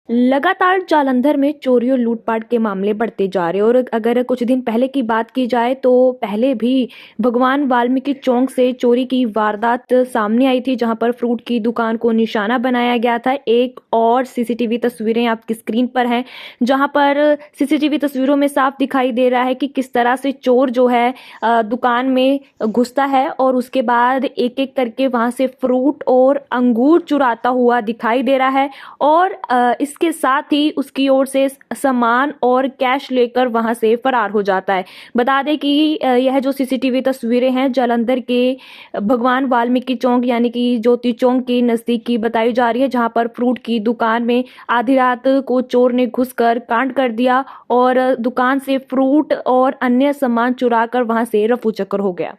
लगातार जालंधर में चोरी और लूटपाट के मामले बढ़ते जा रहे हैं। और अगर कुछ दिन पहले की बात की जाए तो पहले भी भगवान वाल्मीकि चौक से चोरी की वारदात सामने आई थी, जहां पर फ्रूट की दुकान को निशाना बनाया गया था। एक और सीसीटीवी तस्वीरें आपकी स्क्रीन पर हैं, जहां पर सीसीटीवी तस्वीरों में साफ दिखाई दे रहा है कि किस तरह से चोर जो है दुकान में घुसता है और उसके बाद एक एक करके वहां से फ्रूट और अंगूर चुराता हुआ दिखाई दे रहा है। और इसके साथ ही उसकी ओर से सामान और कैश लेकर वहां से फरार हो जाता है। बता दें कि यह जो सीसीटीवी तस्वीरें हैं जालंधर के भगवान वाल्मीकि चौक यानी कि ज्योति चौक के नजदीक की बताई जा रही है, जहां पर फ्रूट की दुकान में आधी रात को चोर ने घुसकर कांड कर दिया और दुकान से फ्रूट और अन्य सामान चुराकर वहां से रफू चक्कर हो गया।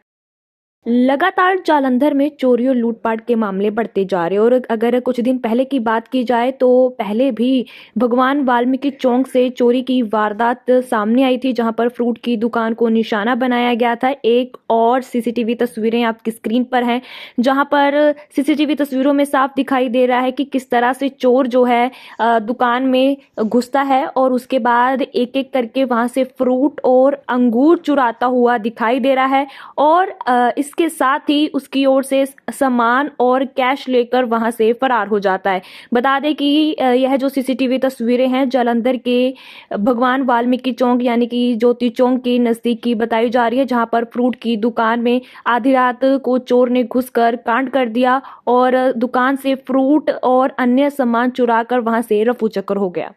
लगातार जालंधर में चोरी और लूटपाट के मामले बढ़ते जा रहे हैं। और अगर कुछ दिन पहले की बात की जाए तो पहले भी भगवान वाल्मीकि चौक से चोरी की वारदात सामने आई थी, जहां पर फ्रूट की दुकान को निशाना बनाया गया था। एक और सीसीटीवी तस्वीरें आपकी स्क्रीन पर हैं, जहां पर सीसीटीवी तस्वीरों में साफ दिखाई दे रहा है कि किस तरह से चोर जो है दुकान में घुसता है और उसके बाद एक एक करके वहां से फ्रूट और अंगूर चुराता हुआ दिखाई दे रहा है। और इसके साथ ही उसकी ओर से सामान और कैश लेकर वहां से फरार हो जाता है। बता दें कि यह जो सीसीटीवी तस्वीरें हैं जालंधर के भगवान वाल्मीकि चौक यानी कि ज्योति चौक के नजदीक की बताई जा रही है, जहां पर फ्रूट की दुकान में आधी रात को चोर ने घुसकर कांड कर दिया और दुकान से फ्रूट और अन्य सामान चुराकर वहां से रफू चक्कर हो गया।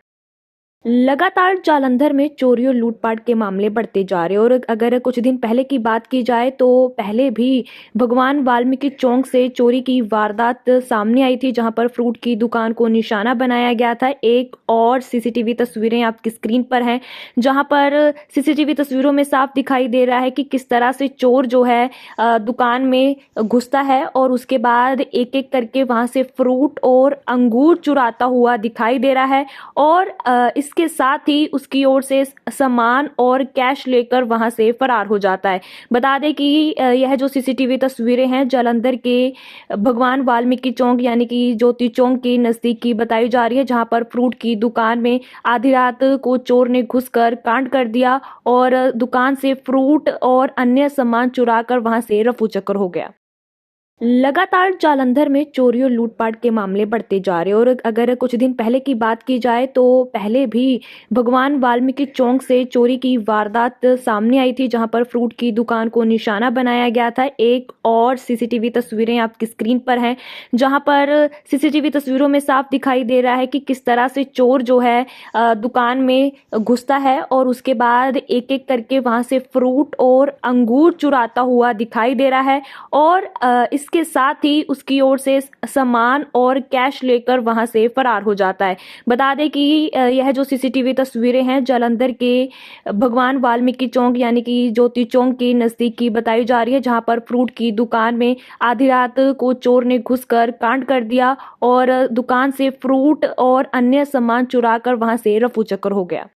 लगातार जालंधर में चोरी और लूटपाट के मामले बढ़ते जा रहे हैं। और अगर कुछ दिन पहले की बात की जाए तो पहले भी भगवान वाल्मीकि चौक से चोरी की वारदात सामने आई थी, जहां पर फ्रूट की दुकान को निशाना बनाया गया था। एक और सीसीटीवी तस्वीरें आपकी स्क्रीन पर हैं, जहां पर सीसीटीवी तस्वीरों में साफ दिखाई दे रहा है कि किस तरह से चोर जो है दुकान में घुसता है और उसके बाद एक एक करके वहां से फ्रूट और अंगूर चुराता हुआ दिखाई दे रहा है। और इसके साथ ही उसकी ओर से सामान और कैश लेकर वहां से फरार हो जाता है। बता दें कि यह जो सीसीटीवी तस्वीरें हैं जालंधर के भगवान वाल्मीकि चौक यानी कि ज्योति चौक के नजदीक की बताई जा रही है, जहां पर फ्रूट की दुकान में आधी रात को चोर ने घुसकर कांड कर दिया और दुकान से फ्रूट और अन्य सामान चुराकर वहां से रफू चक्कर हो गया। लगातार जालंधर में चोरी और लूटपाट के मामले बढ़ते जा रहे हैं। और अगर कुछ दिन पहले की बात की जाए तो पहले भी भगवान वाल्मीकि चौक से चोरी की वारदात सामने आई थी, जहां पर फ्रूट की दुकान को निशाना बनाया गया था। एक और सीसीटीवी तस्वीरें आपकी स्क्रीन पर हैं, जहां पर सीसीटीवी तस्वीरों में साफ दिखाई दे रहा है कि किस तरह से चोर जो है दुकान में घुसता है और उसके बाद एक एक करके वहां से फ्रूट और अंगूर चुराता हुआ दिखाई दे रहा है। और इसके साथ ही उसकी ओर से सामान और कैश लेकर वहां से फरार हो जाता है। बता दें कि यह जो सीसीटीवी तस्वीरें हैं जालंधर के भगवान वाल्मीकि चौक यानी कि ज्योति चौक के नजदीक की बताई जा रही है, जहां पर फ्रूट की दुकान में आधी रात को चोर ने घुसकर कांड कर दिया और दुकान से फ्रूट और अन्य सामान चुराकर वहां से रफू चक्कर हो गया।